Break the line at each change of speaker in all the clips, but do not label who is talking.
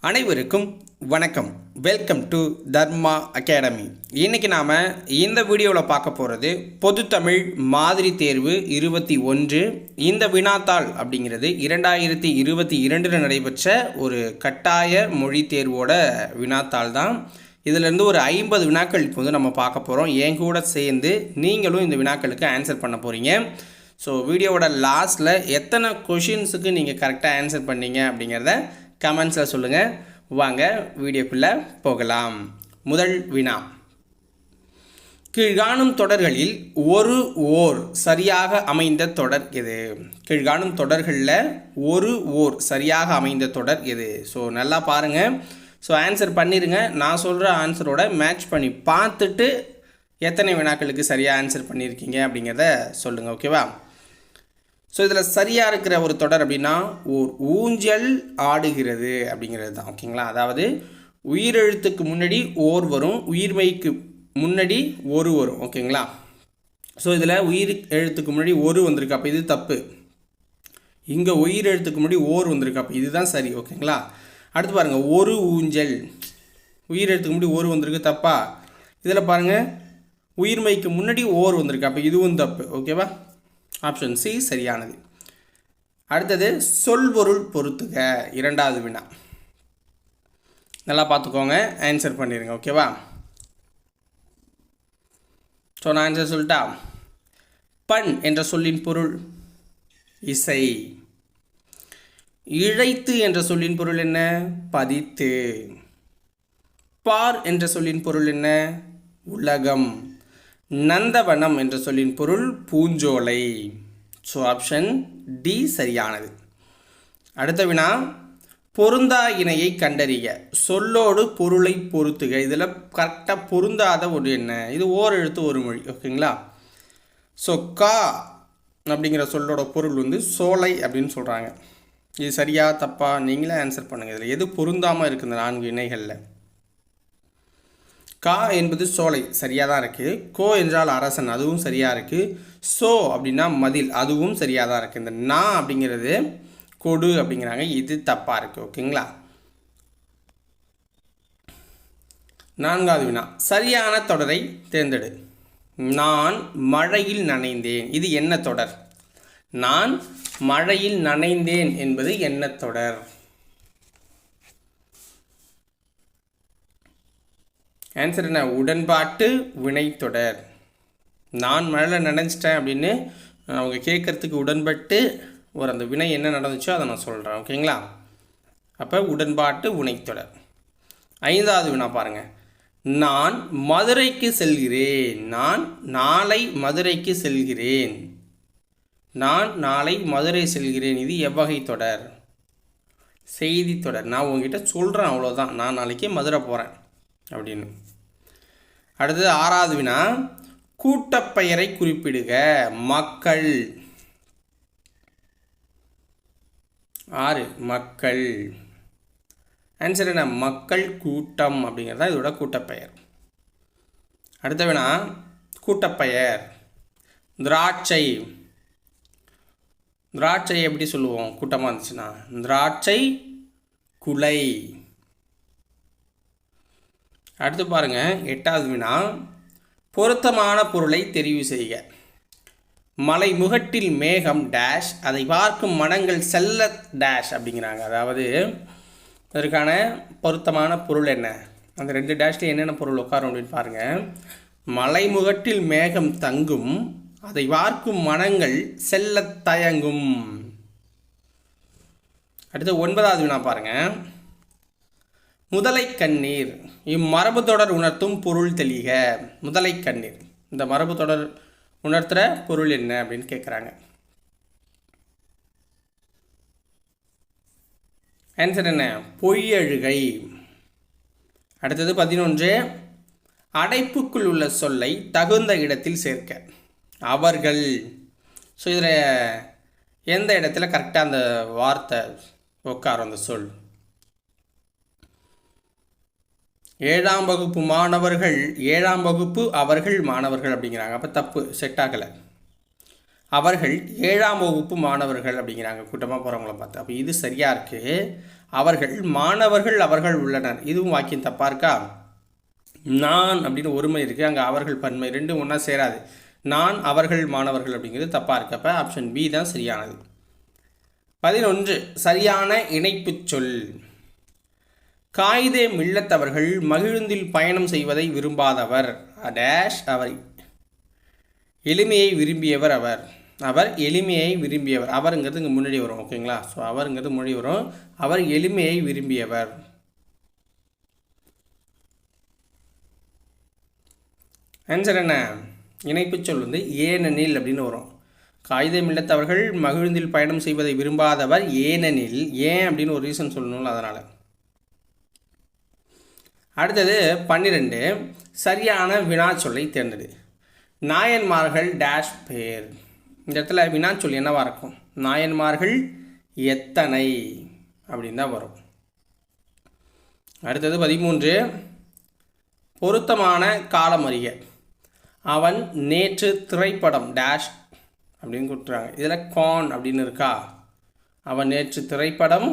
அனைவருக்கும் வணக்கம். Welcome to Dharma academy. இன்றைக்கி நாம் இந்த வீடியோவில் பார்க்க போகிறது பொதுத்தமிழ் மாதிரி தேர்வு 21. இந்த வினாத்தாள் அப்படிங்கிறது 2022 நடைபெற்ற ஒரு கட்டாய மொழி தேர்வோட வினாத்தாள் தான். இதிலேருந்து ஒரு 50 வினாக்கள் இப்போ நம்ம பார்க்க போகிறோம். என் கூட சேர்ந்து நீங்களும் இந்த வினாக்களுக்கு ஆன்சர் பண்ண போகிறீங்க. ஸோ வீடியோவோட லாஸ்ட்டில் எத்தனை கொஷின்ஸுக்கு நீங்கள் கரெக்டாக ஆன்சர் பண்ணீங்க அப்படிங்கிறத கமெண்ட்ஸில் சொல்லுங்கள். வாங்க வீடியோக்குள்ளே போகலாம். முதல் வினா, கீழ்காணும் தொடர்களில் ஓர் சரியாக அமைந்த தொடர் எது? கீழ்காணும் தொடர்களில் ஓர் சரியாக அமைந்த தொடர் எது? ஸோ நல்லா பாருங்கள். ஸோ ஆன்சர் பண்ணிடுங்க. நான் சொல்கிற ஆன்சரோட மேட்ச் பண்ணி பார்த்துட்டு எத்தனை வினாக்களுக்கு சரியாக ஆன்சர் பண்ணியிருக்கீங்க அப்படிங்கிறத சொல்லுங்கள். ஓகேவா? ஸோ இதில் சரியாக இருக்கிற ஒரு தொடர் அப்படின்னா ஓர் ஊஞ்சல் ஆடுகிறது அப்படிங்கிறது தான். ஓகேங்களா? அதாவது உயிரெழுத்துக்கு முன்னாடி ஓர் வரும், உயிர்மெய்க்கு முன்னாடி ஒரு வரும். ஓகேங்களா? ஸோ இதில் உயிர் எழுத்துக்கு முன்னாடி ஒரு வந்திருக்கு, அப்போ இது தப்பு. இங்கே உயிர் எழுத்துக்கு முன்னாடி ஓர் வந்திருக்கு, அப்போ இதுதான் சரி. ஓகேங்களா? அடுத்து பாருங்கள், ஒரு ஊஞ்சல், உயிர் எழுத்துக்கு முன்னாடி ஓர் வந்திருக்கு, தப்பா? இதில் பாருங்கள், உயிர்மெய்க்கு முன்னாடி ஓர் வந்திருக்கு, அப்போ இதுவும் தப்பு. ஓகேவா? ஆப்ஷன் சி சரியானது. அடுத்தது சொல்பொருள் பொறுத்துக, இரண்டாவது வினா. நல்லா பார்த்துக்கோங்க, ஆன்சர் பண்ணிடுங்க. ஓகேவா? ஸோ நான் ஆன்சர் சொல்லிட்டா, பண் என்ற சொல்லின் பொருள் இசை. இழைத்து என்ற சொல்லின் பொருள் என்ன? பதித்து. பார் என்ற சொல்லின் பொருள் என்ன? உலகம். நந்தவனம் என்ற சொல்லின் பொருள் பூஞ்சோலை. ஸோ ஆப்ஷன் டி சரியானது. அடுத்த வினா, பொருந்தா இணையை கண்டறிய, சொல்லோடு பொருளை பொறுத்துக. இதில் கரெக்டாக பொருந்தாத ஒரு என்ன? இது ஓர் எழுத்து ஒரு மொழி. ஓகேங்களா? ஸோ கா அப்படிங்கிற சொல்லோட பொருள் சோலை அப்படின்னு சொல்கிறாங்க. இது சரியா தப்பா? நீங்களே ஆன்சர் பண்ணுங்கள். இதில் எது பொருந்தாமல் இருக்குது இந்த 4 இணைகளில்? கா என்பது சோலை, சரியாக தான் இருக்குது. கோ என்றால் அரசன், அதுவும் சரியாக இருக்குது. சோ அப்படின்னா மதில், அதுவும் சரியாக தான் இருக்குது. இந்த நா அப்படிங்கிறது கொடு அப்படிங்கிறாங்க, இது தப்பாக இருக்குது. ஓகேங்களா? நான்காவது வினா, சரியான தொடரை தேர்ந்தெடு. நான் மழையில் நனைந்தேன், இது என்ன தொடர்? நான் மழையில் நனைந்தேன் என்பது என்ன தொடர்? ஆன்சர் என்ன? உடன்பாட்டு வினைத்தொடர். நான் மழையில் நனைஞ்சிட்டேன் அப்படின்னு அவங்க கேட்குறதுக்கு உடன்பட்டு ஒரு அந்த வினை என்ன நடந்துச்சோ அதை நான் சொல்கிறேன். ஓகேங்களா? அப்போ உடன்பாட்டு வினைத்தொடர். ஐந்தாவது வினா பாருங்கள், நான் மதுரைக்கு செல்கிறேன். நான் நாளை மதுரைக்கு செல்கிறேன். நான் நாளை மதுரை செல்கிறேன், இது எவ்வகை தொடர்? செய்தி தொடர். நான் உங்ககிட்ட சொல்கிறேன், அவ்வளோதான், நான் நாளைக்கு மதுரை போகிறேன் அப்படின்னு. அடுத்தது ஆறாவது வினா, கூட்டப்பெயரை குறிப்பிடுக. மக்கள். 6 மக்கள். ஆன்சர் என்ன? மக்கள் கூட்டம் அப்படிங்கிறதா இதோட கூட்டப்பெயர். அடுத்த வினா, கூட்டப்பெயர் திராட்சை. திராட்சை எப்படி சொல்லுவோம் கூட்டமாக இருந்துச்சுன்னா? திராட்சை குலை. அடுத்து பாருங்கள், எட்டாவது வினா, பொருத்தமான பொருளை தெரிவு செய்க. மலை முகட்டில் மேகம் டேஷ், அதை பார்க்கும் மனங்கள் செல்ல டேஷ் அப்படிங்கிறாங்க. அதாவது அதற்கான பொருத்தமான பொருள் என்ன? அந்த 2 டேஷில் என்னென்ன பொருள் உட்காரும் அப்படின்னு பாருங்கள். மலை முகட்டில் மேகம் தங்கும், அதை பார்க்கும் மனங்கள் செல்ல தயங்கும். அடுத்து 9வது வினா பாருங்கள், முதலை கண்ணீர், இம்மரபு தொடர் உணர்த்தும் பொருள் தெளிக. முதலை கண்ணீர், இந்த மரபு தொடர் உணர்த்துகிற பொருள் என்ன அப்படின்னு கேட்குறாங்க. ஆன்சர் என்ன? பொய்யழுகை. அடுத்தது 11, அடைப்புக்குள் உள்ள சொல்லை தகுந்த இடத்தில் சேர்க்க. அவர்கள். ஸோ இதில் எந்த இடத்துல கரெக்டாக அந்த வார்த்தை உட்காரும், அந்த சொல்? 7ஆம் வகுப்பு மாணவர்கள், 7ஆம் வகுப்பு அவர்கள் மாணவர்கள் அப்படிங்கிறாங்க, அப்போ தப்பு, செட் ஆகலை. அவர்கள் 7ஆம் வகுப்பு மாணவர்கள் அப்படிங்கிறாங்க கூட்டமாக போகிறவங்கள பார்த்து. அப்போ இது சரியாக இருக்குது. அவர்கள் மாணவர்கள் அவர்கள் உள்ளனர், இதுவும் வாக்கியம் தப்பாக இருக்கா? நான் அப்படின்னு ஒருமை இருக்குது, அங்கே அவர்கள் பன்மை, ரெண்டும் ஒன்றா சேராது. நான் அவர்கள் மாணவர்கள் அப்படிங்கிறது தப்பாக இருக்கு. அப்போ ஆப்ஷன் பி தான் சரியானது. 11 சரியான இணைப்பு சொல். காயிதே மில்லத்தவர்கள் மகிழுந்தில் பயணம் செய்வதை விரும்பாதவர் டேஷ் அவர் எளிமையை விரும்பியவர். அவர் எளிமையை விரும்பியவர். அவருங்கிறது இங்கே முன்னாடி வரும். ஓகேங்களா? ஸோ அவருங்கிறது முன்னாடி வரும். அவர் எளிமையை விரும்பியவர். ஆன்சர் என்ன? இணைப்பு சொல் வந்து ஏனெனில் அப்படின்னு வரும். காயிதே மில்லத்தவர்கள் மகிழுந்தில் பயணம் செய்வதை விரும்பாதவர் ஏனெனில், ஏன் அப்படின்னு ஒரு ரீசன் சொல்லணும்ல, அதனால். அடுத்தது 12 சரியான வினாச்சொல்லை தேர்ந்தெடு. நாயன்மார்கள் டேஷ் பேர். இந்த இடத்துல வினாச்சொல் என்னவாக இருக்கும்? நாயன்மார்கள் எத்தனை அப்படின்னு தான் வரும். அடுத்தது 13 பொருத்தமான காலம் அறிய. அவன் நேற்று திரைப்படம் டேஷ் அப்படின்னு கொடுத்துறாங்க. இதில் கான் அப்படின்னு இருக்கா? அவன் நேற்று திரைப்படம்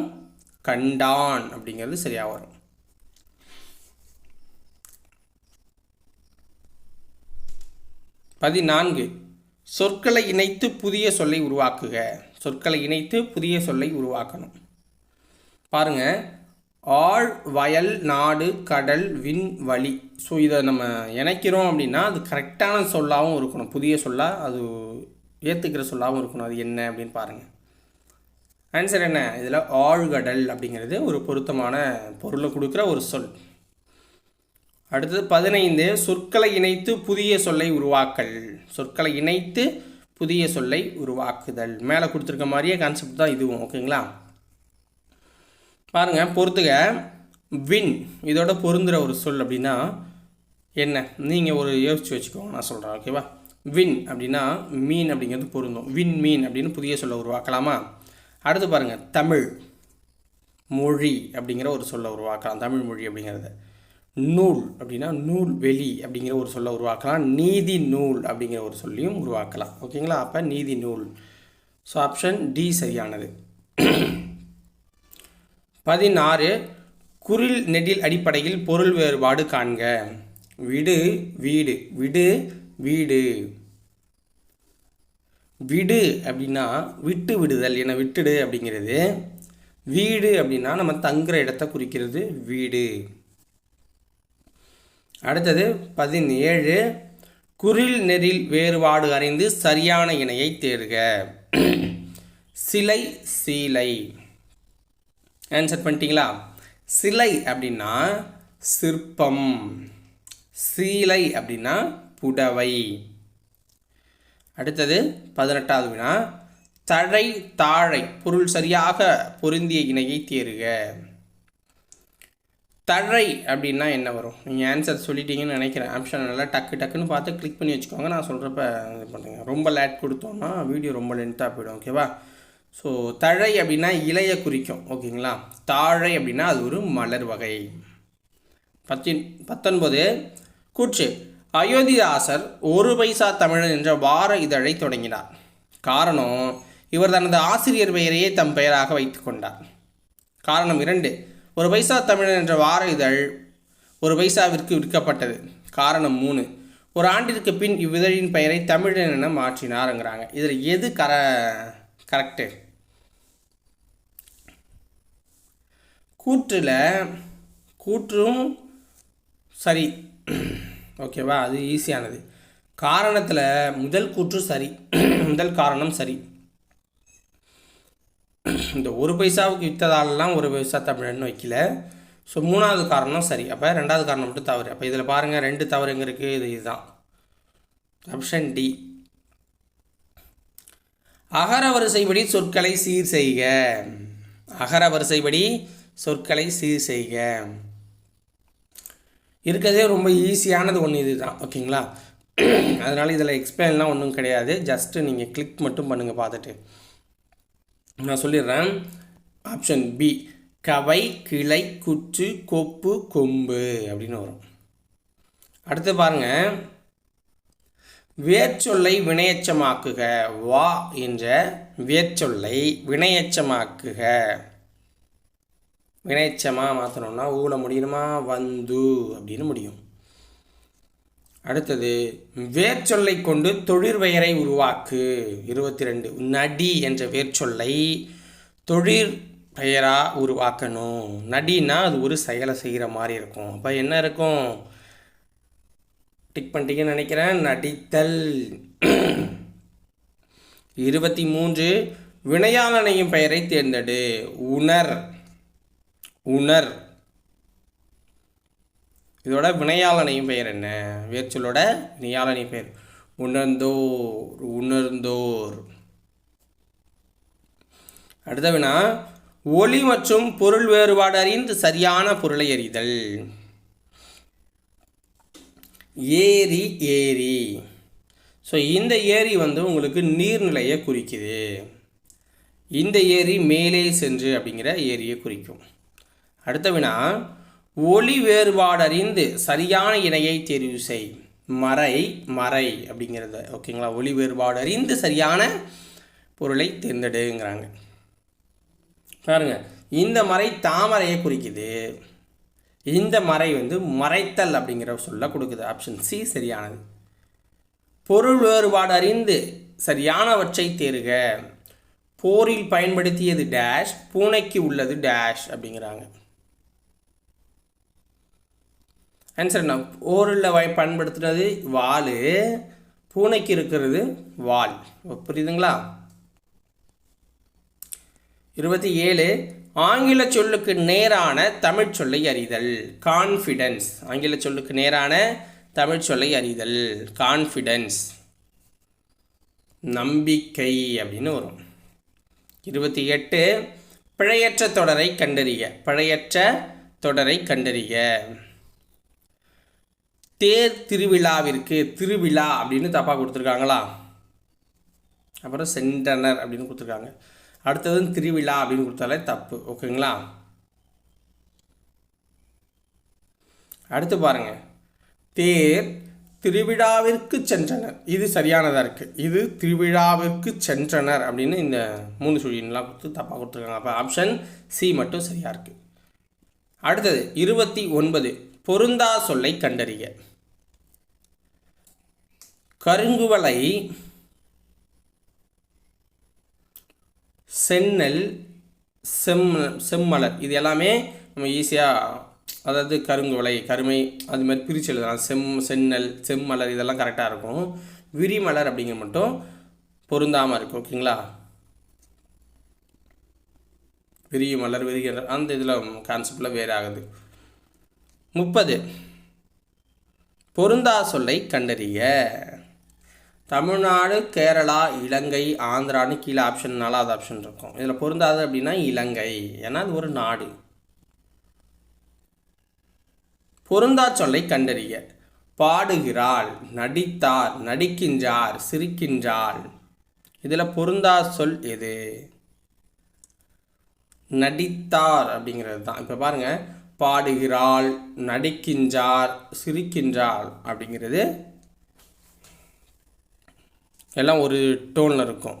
கண்டான் அப்படிங்கிறது சரியாக வரும். 14 சொற்களை இணைத்து புதிய சொல்லை உருவாக்குக. சொற்களை இணைத்து புதிய சொல்லை உருவாக்கணும். பாருங்க, ஆழ், வயல், நாடு, கடல், விண், வழி. ஸோ இதை நம்ம இணைக்கிறோம் அப்படின்னா அது கரெக்டான சொல்லாகவும் இருக்கணும், புதிய சொல்லாக அது ஏற்றுக்கிற சொல்லாகவும் இருக்கணும். அது என்ன அப்படின்னு பாருங்கள். ஆன்சர் என்ன? இதில் ஆழ்கடல் அப்படிங்கிறது ஒரு பொருத்தமான பொருளை கொடுக்குற ஒரு சொல். அடுத்தது 15 சொற்களை இணைத்து புதிய சொல்லை உருவாக்கல். சொற்களை இணைத்து புதிய சொல்லை உருவாக்குதல். மேலே கொடுத்துருக்க மாதிரியே கான்செப்ட் தான் இதுவும். ஓகேங்களா? பாருங்கள், பொறுத்துக. வின் இதோட பொருந்துகிற ஒரு சொல் அப்படின்னா என்ன? நீங்கள் ஒரு யோசிச்சு வச்சுக்கோங்க, நான் சொல்கிறேன். ஓகேவா? வின் அப்படின்னா மீன் அப்படிங்கிறது பொருந்தும். வின் மீன் அப்படின்னு புதிய சொல்லை உருவாக்கலாமா? அடுத்து பாருங்கள், தமிழ் மொழி அப்படிங்கிற ஒரு சொல்லை உருவாக்கலாம். தமிழ் மொழி அப்படிங்கிறத. நூல் அப்படின்னா நூல் வெளி அப்படிங்கிற ஒரு சொல்லை உருவாக்கலாம். நீதி நூல் அப்படிங்கிற ஒரு சொல்லியும் உருவாக்கலாம். ஓகேங்களா? அப்போ நீதி நூல். ஸோ ஆப்ஷன் டி சரியானது. 16 குறில் நெடில் அடிப்படையில் பொருள் வேறுபாடு காண்க. விடு வீடு, விடு வீடு. விடு அப்படின்னா விட்டு விடுதல், என விட்டுடு அப்படிங்கிறது. வீடு அப்படின்னா நம்ம தங்குற இடத்தை குறிக்கிறது வீடு. அடுத்தது 17 குறில் நெறில் வேறுபாடு அறிந்து சரியான இணையை தேர்க. சிலை, சீலை. ஆன்சர் பண்ணிட்டீங்களா? சிலை அப்படின்னா சிற்பம், சீலை அப்படின்னா புடவை. அடுத்தது 18வது வினா, தழை, தாழை பொருள் சரியாக பொருந்திய இணையை தேர்க. தழை அப்படின்னா என்ன வரும்? நீங்கள் ஆன்சர் சொல்லிட்டீங்கன்னு நினைக்கிறேன். ஆப்ஷன் நல்லா டக்குன்னு பார்த்து கிளிக் பண்ணி வச்சுக்கோங்க. நான் சொல்கிறப்ப இது பண்ணுங்க. ரொம்ப லேட் கொடுத்தோம்னா வீடியோ ரொம்ப லென்த்தாக போயிடும். ஓகேவா? ஸோ தழை அப்படின்னா இலையை குறிக்கும். ஓகேங்களா? தாழை அப்படின்னா அது ஒரு மலர் வகை. 19 கூற்று. அயோத்திதாசர் 1 பைசா தமிழன் என்ற வார இதழை தொடங்கினார். காரணம், இவர் தனது ஆசிரியர் பெயரையே தம் பெயராக வைத்து கொண்டார். காரணம் 2 1 பைசா தமிழன் என்ற வார இதழ் 1 பைசாவிற்கு விற்கப்பட்டது. காரணம் 3 ஒரு ஆண்டிற்கு பின் இவ்விதழின் பெயரை தமிழன் என மாற்றினாருங்கிறாங்க. இதில் எது கரெக்டு? கூற்றும் சரி. ஓகேவா? அது ஈஸியானது. காரணத்தில் முதல் கூற்று சரி, முதல் காரணம் சரி. இந்த 1 பைசாவுக்கு விற்றதாலெலாம் 1 பைசா தமிழன்னு வைக்கல. ஸோ 3வது காரணம் சரி. அப்போ 2வது காரணம் மட்டும் தவறு. அப்போ இதில் பாருங்கள், 2 தவறு எங்கே இருக்குது? இதுதான் ஆப்ஷன் டி. அகர வரிசைப்படி சொற்களை சீர் செய்க. அகர வரிசைப்படி சொற்களை சீர் செய்க. இருக்கிறதே ரொம்ப ஈஸியானது ஒன்று இது தான். ஓகேங்களா? அதனால் இதில் எக்ஸ்பிளைன்லாம் ஒன்றும் கிடையாது. ஜஸ்ட்டு நீங்கள் கிளிக் மட்டும் பண்ணுங்கள் பார்த்துட்டு. நான் சொல்லிடுறேன். ஆப்ஷன் பி கவை, கிளை, குச்சு, கொப்பு, கொம்பு அப்படின்னு வரும். அடுத்து பாருங்கள், வேர்ச்சொல்லை வினையெச்சமாக்குக. வா என்ற வேர்ச்சொல்லை வினையெச்சமாக்குக. வினையெச்சமாக மாற்றணும்னா ஊல முடியணுமா, வந்து அப்படின்னு முடியும். அடுத்தது வேர்ச்சொல்லை கொண்டு தொழிற்பெயரை உருவாக்கு. 22 நடி என்ற வேர்ச்சொல்லை தொழிற்பெயராக உருவாக்கணும். நடினா அது ஒரு செயலை செய்கிற மாதிரி இருக்கும். அப்போ என்ன இருக்கும், டிக் பண்ணிட்டீங்கன்னு நினைக்கிறேன், நடித்தல். 23 வினையாளனையும் பெயரை தேர்ந்தெடு. உணர். உணர் இதோட வினையாளனையும் பெயர் என்ன, வேர்ச்சொல்லோட வினையாளனை பெயர் உணர்ந்தோர். உணர்ந்தோர். அடுத்த வினா ஒலி மற்றும் பொருள் வேறுபாடு அறிந்து சரியான பொருளை அறிதல். ஏரி. ஏரி. ஸோ இந்த ஏரி உங்களுக்கு நீர்நிலையை குறிக்குது. இந்த ஏரி மேலே சென்று அப்படிங்கிற ஏரியை குறிக்கும். அடுத்த வினா ஒலி வேறுபாடு அறிந்து சரியான இணையை தெரிவு செய். மறை. மறை அப்படிங்கிறத ஓகேங்களா. ஒலி வேறுபாடு அறிந்து சரியான பொருளை தேர்ந்தெடுங்கிறாங்க. பாருங்க, இந்த மறை தாமரையை குறிக்குது. இந்த மறை மறைத்தல் அப்படிங்கிற சொல்ல கொடுக்குது. ஆப்ஷன் சி சரியானது. பொருள் வேறுபாடு அறிந்து சரியானவற்றை தேர்க. போரில் பயன்படுத்தியது டேஷ், பூனைக்கு உள்ளது டேஷ் அப்படிங்கிறாங்க. ஆன்சர் என்ன, போரில் பயன்படுத்துனது வாள், பூனைக்கு இருக்கிறது வால். புரியுதுங்களா? 27 ஆங்கில சொல்லுக்கு நேரான தமிழ் சொல்லை அறிதல். கான்ஃபிடன்ஸ். ஆங்கில சொல்லுக்கு நேரான தமிழ் சொல்லை அறிதல் கான்ஃபிடன்ஸ். நம்பிக்கை அப்படின்னு வரும். 28 பிழையற்ற தொடரை கண்டறிய. பிழையற்ற தொடரை கண்டறிய. தேர் திருவிழாவிற்கு திருவிழா அப்படின்னு தப்பாக கொடுத்துருக்காங்களா? அப்புறம் சென்றனர் அப்படின்னு கொடுத்துருக்காங்க. அடுத்தது திருவிழா அப்படின்னு கொடுத்தாலே தப்பு. ஓகேங்களா? அடுத்து பாருங்க, தேர் திருவிழாவிற்கு சென்றனர். இது சரியானதாக இருக்குது. இது திருவிழாவிற்கு சென்றனர் அப்படின்னு இந்த 3 சுழியெல்லாம் கொடுத்து தப்பாக கொடுத்துருக்காங்க. அப்போ ஆப்ஷன் சி மட்டும் சரியாக இருக்குது. அடுத்தது 29 பொருந்தா சொல்லை கண்டறிய. கருங்குவளை, செந்நெல், செம்மலர் இது எல்லாமே நம்ம ஈஸியாக, அதாவது கருங்குவளை, கருமை அது மாதிரி பிரித்து எழுதலாம். செந்நெல், செம்மலர் இதெல்லாம் கரெக்டாக இருக்கும். விரிமலர் அப்படிங்கிற மட்டும் பொருந்தாமல் இருக்கும். ஓகேங்களா? விரிமலர், விரிகிற அந்த இதில் கான்செப்டில் வேறு ஆகுது. 30 பொருந்தா சொல்லை கண்டறிய. தமிழ்நாடு, கேரளா, இலங்கை, ஆந்திரான்னு கீழே ஆப்ஷன் 4வது ஆப்ஷன் இருக்கும். இதில் பொருந்தாது அப்படின்னா இலங்கை, ஏன்னா அது ஒரு நாடு. பொருந்தா சொல்லை கண்டறிய. பாடுகிறாள், நடித்தார், நடிக்கின்றார், சிரிக்கின்றாள். இதில் பொருந்தா சொல் எது? நடித்தார் அப்படிங்கிறது தான். இப்போ பாருங்கள், பாடுகிறாள், நடிக்கின்றார், சிரிக்கின்றாள் அப்படிங்கிறது எல்லாம் ஒரு டோனில் இருக்கும்.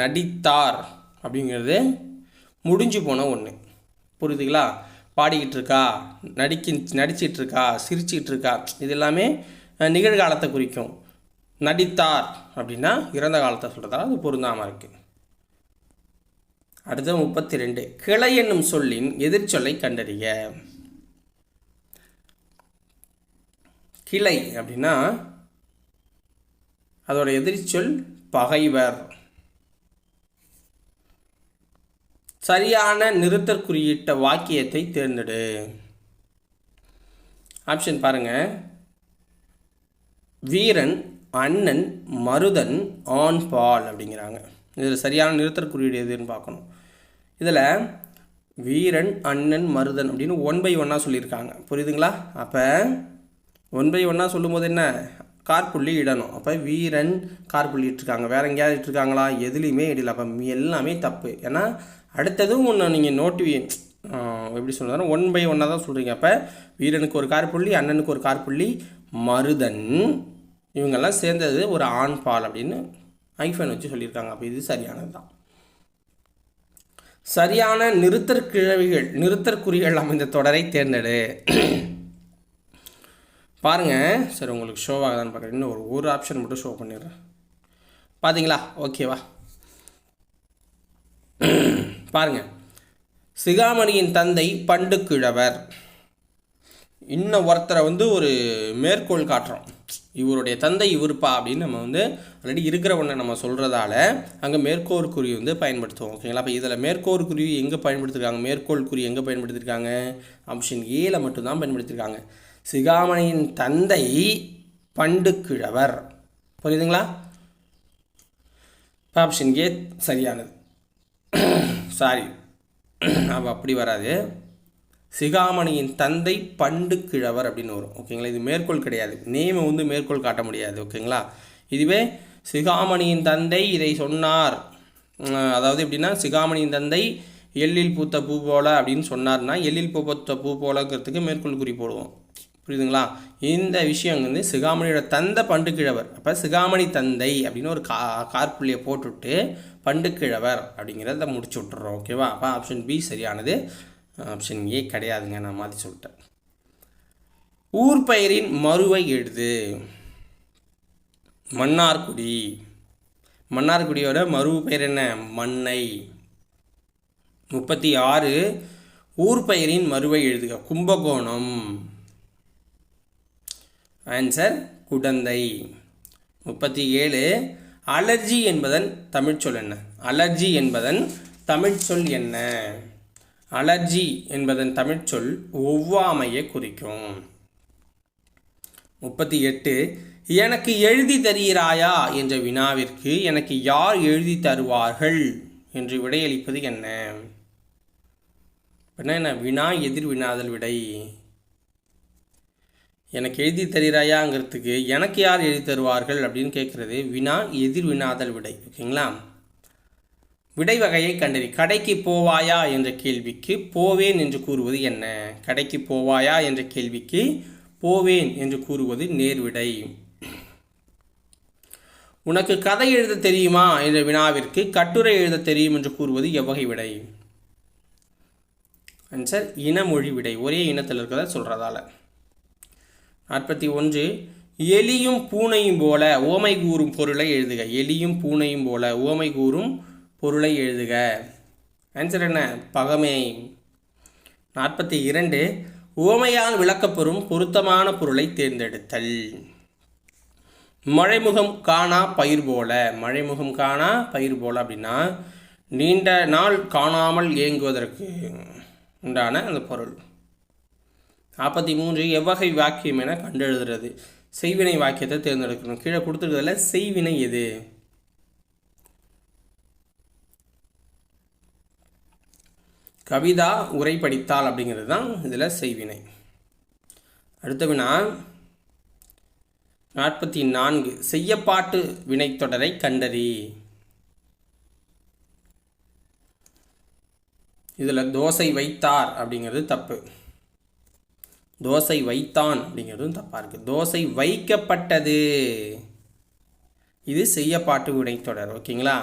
நடித்தார் அப்படிங்கிறது முடிஞ்சு போன ஒன்று. புரியுதுங்களா? பாடிக்கிட்டு இருக்கா, நடிச்சிட்டு இருக்கா, சிரிச்சிட்டு இருக்கா, இது எல்லாமே நிகழ்காலத்தை குறிக்கும். நடித்தார் அப்படின்னா இறந்த காலத்தை சொல்கிறதால அது பொருந்தாமல் இருக்குது. அடுத்த 32 கிளை என்னும் சொல்லின் எதிர்ச்சொல்லை கண்டறிய. கிளை அப்படின்னா அதோட எதிர்ச்சொல் பகைவர். சரியான நிறுத்தற்குறியிட்ட வாக்கியத்தை தேர்ந்தெடு. ஆப்ஷன் பாருங்க, வீரன், அண்ணன், மருதன், ஆண், பால் அப்படிங்கிறாங்க. இதில் சரியான நிறுத்தற்குறியீடு எதுன்னு பார்க்கணும். இதில் வீரன், அண்ணன், மருதன் அப்படின்னு 1 by 1 சொல்லியிருக்காங்க. புரியுதுங்களா? அப்போ 1 by 1 சொல்லும்போது என்ன, கார்புள்ளி இடணும். அப்போ வீரன் கார்புள்ளி இட்டிருக்காங்க. வேறு எங்கேயாவது இட்டிருக்காங்களா? எதுலேயுமே இடல. அப்போ எல்லாமே தப்பு. ஏன்னா அடுத்ததும் ஒன்று நீங்கள் எப்படி சொல்லுறாங்க, 1 by 1 தான் சொல்கிறீங்க. அப்போ வீரனுக்கு ஒரு கார்புள்ளி, அண்ணனுக்கு ஒரு கார்புள்ளி, மருதன் இவங்கெல்லாம் சேர்ந்தது ஒரு ஆண் பால் அப்படின்னு ஐஃபன் வச்சு சொல்லியிருக்காங்க. அப்போ இது சரியானது தான். சரியான நிறுத்தற்குறிகள் அமைந்த தொடரை தேர்ந்தெடு. பாருங்கள் சரி, உங்களுக்கு ஷோவாகதான்னு பார்க்குறேன். இன்னும் ஒரு ஆப்ஷன் மட்டும் ஷோ பண்ணிடுறேன். பார்த்தீங்களா? ஓகேவா? பாருங்கள், சிகாமணியின் தந்தை பண்டுக்கிழவர். இன்னும் ஒருத்தரை ஒரு மேற்கோள் காட்டுறோம். இவருடைய தந்தை இவருப்பா அப்படின்னு நம்ம ஆல்ரெடி இருக்கிற ஒன்றை நம்ம சொல்கிறதால அங்கே மேற்கோள் குறி பயன்படுத்துவோம். ஓகேங்களா? அப்போ இதில் மேற்கோள் குறி எங்கே பயன்படுத்திருக்காங்க? மேற்கோள் குறி எங்கே பயன்படுத்தியிருக்காங்க? ஆப்ஷன் ஏல மட்டும்தான் பயன்படுத்தியிருக்காங்க. சிகாமணியின் தந்தை பண்டுக்கிழவர். புரியுதுங்களா? ஆப்ஷன் ஏ சரியானது. சாரி, அப்போ அப்படி வராது. சிகாமணியின் தந்தை பண்டுக்கிழவர் அப்படின்னு வரும். ஓகேங்களா? இது மேற்கோள் கிடையாது. நேமை மேற்கோள் காட்ட முடியாது. ஓகேங்களா? இதுவே சிகாமணியின் தந்தை இதை சொன்னார், அதாவது எப்படின்னா சிகாமணியின் தந்தை எள்ளில் பூத்த பூ போல அப்படின்னு சொன்னார்னா எள்ளில் பூத்த பூ போலங்கிறதுக்கு மேற்கோள் குறி போடுவோம். புரியுதுங்களா? இந்த விஷயம் சிகாமணியோட தந்தை பண்டுக்கிழவர். அப்போ சிகாமணி தந்தை அப்படின்னு ஒரு கார்புள்ளியை போட்டுவிட்டு பண்டுக்கிழவர் அப்படிங்கிறத முடிச்சு விட்டுறோம். ஓகேவா? அப்போ ஆப்ஷன் பி சரியானது. ஆப்ஷன் ஏ கிடையாதுங்க, நான் மாற்றி சொல்லிட்டேன். ஊர் பெயரின் மறுவை எழுது. மன்னார்குடி. மன்னார்குடியோட மறுவு பெயர் என்ன? மன்னை. 36 ஊர் பெயரின் மறுவை எழுதுக. கும்பகோணம். ஆன்சர் குடந்தை. 37 அலர்ஜி என்பதன் தமிழ்ச்சொல் என்ன? அலர்ஜி என்பதன் தமிழ்ச்சொல் என்ன? அலர்ஜி என்பதன் தமிழ்ச்சொல் ஒவ்வாமையை குறிக்கும். 38 எனக்கு எழுதி தருகிறாயா என்ற வினாவிற்கு எனக்கு யார் எழுதி தருவார்கள் என்று விடையளிப்பது என்ன? என்ன? வினா எதிர் வினாதல் விடை. எனக்கு எழுதி தருகிறாயாங்கிறதுக்கு எனக்கு யார் எழுதி தருவார்கள் அப்படின்னு கேட்குறது வினா எதிர் வினாதல் விடை. ஓகேங்களா? விடை வகையை கண்டறி. கடைக்கு போவாயா என்ற கேள்விக்கு போவேன் என்று கூறுவது என்ன? கடைக்கு போவாயா என்ற கேள்விக்கு போவேன் என்று கூறுவது நேர்விடை. உனக்கு கதை எழுத தெரியுமா என்ற வினாவிற்கு கட்டுரை எழுத தெரியும் என்று கூறுவது எவ்வகை விடை? ஆன்சர் இனமொழி விடை. ஒரே இனத்தில் இருக்கிறத சொல்கிறதால. 41 எலியும் பூனையும் போல ஓமை கூறும் பொருளை எழுதுக. எலியும் பூனையும் போல ஓமை கூறும் பொருளை எழுதுக. ஆன்சர் என்ன? பகமை. 42 ஓமையால் விளக்கப்பெறும் பொருத்தமான பொருளை தேர்ந்தெடுத்தல். மழைமுகம் காணா பயிர் போல. மழைமுகம் காணா பயிர் போல அப்படின்னா நீண்ட நாள் காணாமல் ஏங்குவதற்கு உண்டான அந்த பொருள். 43 எவ்வகை வாக்கியம் என கண்டெழுதுறது. செய்வினை வாக்கியத்தை தேர்ந்தெடுக்கணும். கீழே கொடுத்துருக்கிறதுல செய்வினை எது? கவிதா உரை படித்தால் அப்படிங்கிறது தான் இதில் செய்வினை. அடுத்த வினா 44 செய்யப்பாட்டு வினைத்தொடரை கண்டறி. இதில் தோசை வைத்தார் அப்படிங்கிறது தப்பு. தோசை வைத்தான் அப்படிங்கிறதும் தப்பாக இருக்குது. தோசை வைக்கப்பட்டது, இது செய்யப்பாட்டு வினைத்தொடர். ஓகேங்களா?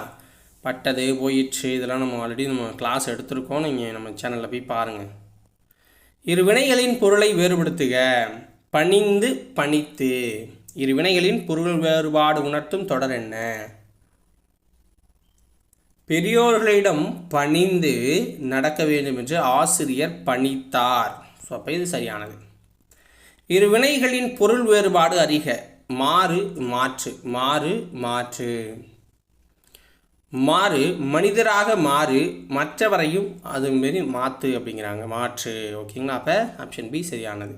பட்டது போயிற்று இதெல்லாம் நம்ம ஆல்ரெடி கிளாஸ் எடுத்திருக்கோம். நீங்கள் நம்ம சேனலில் போய் பாருங்கள். இரு வினைகளின் பொருளை வேறுபடுத்துக. பணிந்து பணித்து. இரு வினைகளின் பொருள் வேறுபாடு உணர்த்தும் தொடர் என்ன? பெரியோர்களிடம் பணிந்து நடக்க வேண்டும் என்று ஆசிரியர் பணித்தார். ஸோ அப்போ இது சரியானது. இரு வினைகளின் பொருள் வேறுபாடு அறிக. மாறு மாற்று. மாறு மாற்று. மாறு மனிதராக மாறு, மற்றவரையும் அதுமாரி மாற்று அப்படிங்கிறாங்க. மாற்று. ஓகேங்களா? அப்போ ஆப்ஷன் பி சரியானது.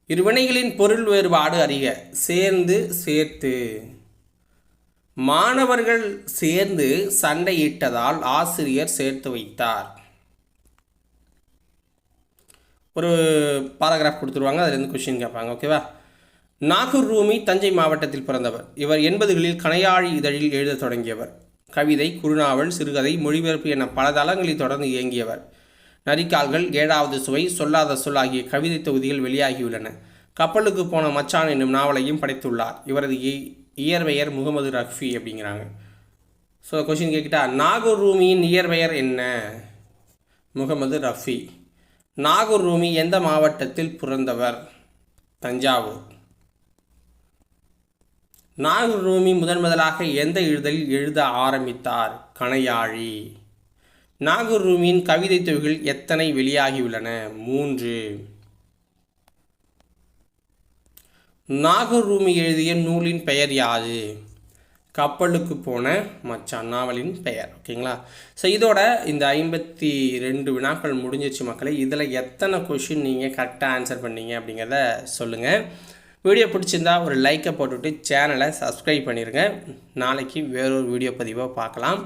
இருவினைகளின் பொருள் வேறுபாடு அறிக. சேர்ந்து சேர்த்து. மாணவர்கள் சேர்ந்து சண்டையிட்டதால் ஆசிரியர் சேர்த்து வைத்தார். ஒரு பாராகிராஃப் கொடுத்துருவாங்க, அதுலேருந்து கொஸ்டின் கேட்பாங்க. ஓகேவா? நாகூர் ரூமி தஞ்சை மாவட்டத்தில் பிறந்தவர். இவர் 80களில் கணையாழி இதழில் எழுதத் தொடங்கியவர். கவிதை, குறுநாவல், சிறுகதை, மொழிபெயர்ப்பு என பல தளங்களில் தொடர்ந்து இயங்கியவர். நரிக்கால்கள், 7வது சுவை, சொல்லாத சொல் ஆகிய கவிதை தொகுதிகள் வெளியாகியுள்ளன. கப்பலுக்கு போன மச்சான் என்னும் நாவலையும் படைத்துள்ளார். இவரது இயற்பெயர் முகமது ரஃபி அப்படிங்கிறாங்க. ஸோ கொஷின் கேட்கிட்டா, நாகூர் ரூமியின் இயற்பெயர் என்ன? முகமது ரஃபி. நாகூர் ரூமி எந்த மாவட்டத்தில் பிறந்தவர்? தஞ்சாவூர். நாகூர் ரூமி முதலாக எந்த இதழில் எழுத ஆரம்பித்தார்? கணையாழி. நாகூர் ரூமியின் கவிதை தொகுதிகள் எத்தனை வெளியாகியுள்ளன? 3. நாகூர் ரூமி எழுதிய நூலின் பெயர் யாது? கப்பலுக்கு போன மச்சான் நாவலின் பெயர். ஓகேங்களா? ஸோ இதோட இந்த 52 வினாக்கள் முடிஞ்சிச்சு மக்களே. இதில் எத்தனை கொஷின் நீங்கள் கரெக்டாக ஆன்சர் பண்ணீங்க அப்படிங்கிறத சொல்லுங்கள். வீடியோ பிடிச்சிருந்தா ஒரு லைக்கை போட்டுவிட்டு சேனலை சப்ஸ்கிரைப் பண்ணிடுங்க. நாளைக்கு வேறொரு வீடியோ பதிவாக பார்க்கலாம்.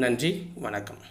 நன்றி, வணக்கம்.